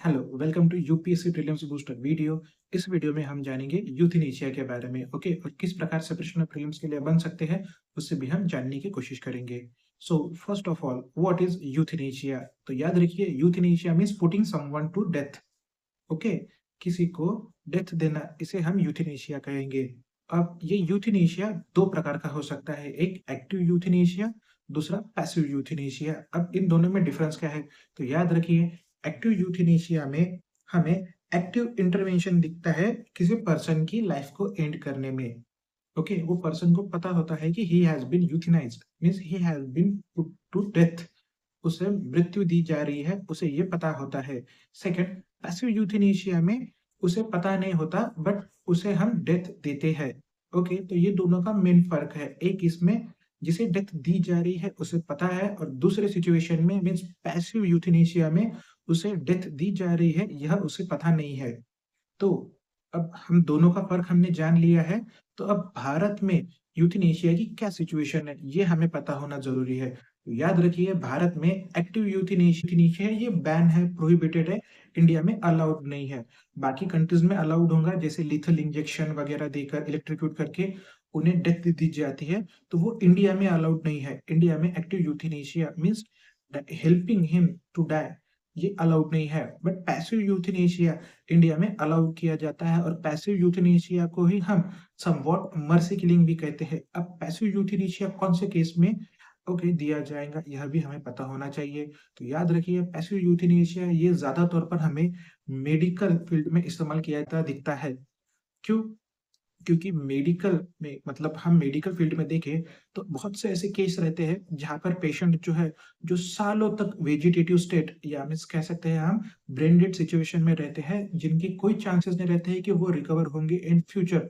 Hello, welcome to UPSC prelims booster video. इस video में हम जानेंगे यूथनेशिया के बारे में। ओके, और किस प्रकार से प्रश्न प्रीलिम्स के लिए बन सकते हैं उससे भी हम जानने की कोशिश करेंगे। So first of all, what is euthanasia? तो याद रखिए, euthanasia means putting someone to death. Okay, किसी को डेथ देना, इसे हम यूथनेशिया कहेंगे। अब ये यूथनेशिया दो प्रकार का हो सकता है, एक एक्टिव यूथनेशिया, दूसरा पैसिव यूथनेशिया। अब इन दोनों में डिफरेंस क्या है? तो याद रखिए, एक्टिव यूथनेशिया में हमें एक्टिव इंटरवेंशन दिखता है किसी पर्सन की लाइफ को एंड करने में। ओके, वो पर्सन को पता होता है कि he has been euthanised, means he has been put to death, उसे मृत्यु दी जा रही है, उसे ये पता होता है। सेकंड, पैसिव यूथनेशिया में उसे पता नहीं होता, बट उसे हम डेथ देते हैं। ओके, तो ये दोनों का मेन फर्क है। एक इसमें जिसे डेथ दी जा रही है उसे पता है, और दूसरे सिचुएशन में मीन्स पैसिव यूथनेशिया में उसे डेथ दी जा रही है, यह उसे पता नहीं है। तो अब हम दोनों का फ़र्क हमने जान लिया है, तो अब भारत में यूथनेशिया की क्या सिचुएशन है, ये हमें पता होना ज़रूरी है। तो याद रखिए, भारत में एक्टिव यूथनेशिया ये बैन है, प्रोहिबिटेड है, इंडिया में अलाउड नहीं है। बाकी कंट्रीज़ में अलाउड होगा, जैसे लीथल इंजेक्शन वगैरह देकर, इलेक्ट्रोक्यूट करके उन्हें डेथ दी जाती है, तो वो इंडिया में अलाउड नहीं है। इंडिया में active euthanasia means helping him to die, ये अलाउड नहीं है। बट पैसिव यूथनेशिया इंडिया में अलाउ किया जाता है, और पैसिव यूथनेशिया को ही हम समवॉट मर्सी किलिंग भी कहते हैं। अब पैसिव यूथनेशिया कौन से केस में दिया जाएगा, यह भी हमें पता होना चाहिए। तो याद रखिए, पैसिव यूथनेशिया ये ज़्यादा तौर पर हमें मेडिकल फील्ड में इस्तेमाल किया जाता दिखता है। क्यों? क्योंकि मेडिकल में, मतलब हम मेडिकल फील्ड में देखें तो बहुत से ऐसे केस रहते हैं जहाँ पर पेशेंट जो है, जो सालों तक वेजिटेटिव स्टेट या मीन्स कह सकते हैं हम ब्रेन डेड सिचुएशन में रहते हैं, जिनकी कोई चांसेस नहीं रहते हैं कि वो रिकवर होंगे इन फ्यूचर।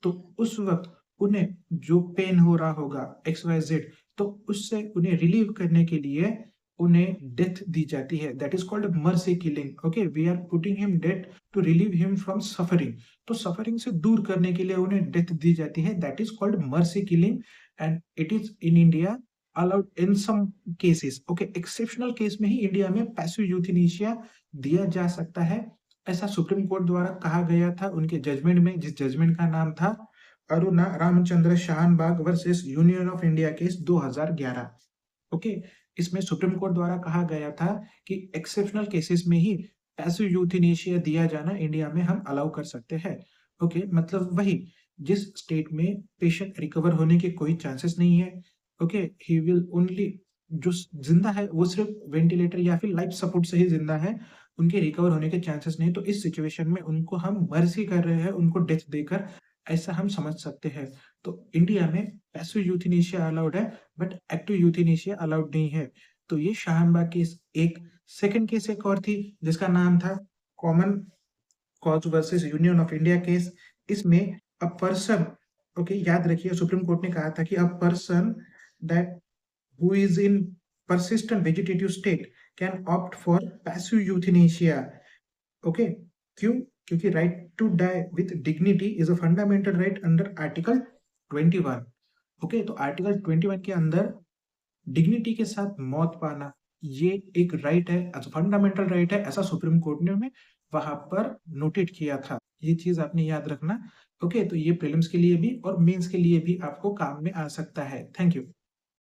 तो उस वक़्त उन्हें जो पेन हो रहा होगा XYZ, तो उससे उन्हें रिलीव करने के लिए उन्हें डेथ दी जाती है। That is called mercy killing. Okay, we are putting him death to relieve him from suffering. तो सफरिंग से दूर करने के लिए उन्हें डेथ दी जाती है। That is called mercy killing, and it is in India allowed in some cases. Okay, exceptional case में ही इंडिया में पैसिव यूथनेशिया दिया जा सकता है। ऐसा सुप्रीम कोर्ट द्वारा कहा गया था उनके जजमेंट में, जिस जजमेंट का नाम था Aruna Ramchandra Shanbaug versus union of India case 2011। Okay, इसमें सुप्रीम कोर्ट द्वारा कहा गया था कि एक्सेप्शनल केसेस में ही पैसिव यूथनेशिया दिया जाना इंडिया में हम अलाउ कर सकते हैं। ओके, मतलब वही, जिस स्टेट में पेशेंट रिकवर होने के कोई चांसेस नहीं है। ओके, ही विल ओनली, जो जिंदा है वो सिर्फ वेंटिलेटर या फिर लाइफ सपोर्ट से ही जिंदा है, उनके रिकवर होने के चांसेस नहीं। तो इस सिचुएशन में उनको हम मर्जी कर रहे हैं, उनको डेथ देकर, ऐसा हम समझ सकते हैं। तो इंडिया में पैसिव यूथनेशिया अलाउड है, बट एक्टिव यूथनेशिया अलाउड नहीं है। तो ये शाहनबाग केस एक। सेकंड केस एक और थी जिसका नाम था common cause versus union of India case. इसमें अ पर्सन, ओके, याद रखिए, सुप्रीम कोर्ट ने कहा था कि a person that who is in persistent vegetative state can opt for passive euthanasia. Okay, क्यों? क्योंकि right to die with dignity is a fundamental right under article 21। Okay, तो article 21 के अंदर डिग्निटी के साथ मौत पाना, ये एक राइट है, फंडामेंटल राइट है, ऐसा सुप्रीम कोर्ट ने हमें वहां पर नोटेट किया था। ये चीज आपने याद रखना। ओके, तो ये प्रीलिम्स के लिए भी और मेंस के लिए भी आपको काम में आ सकता है। Thank you.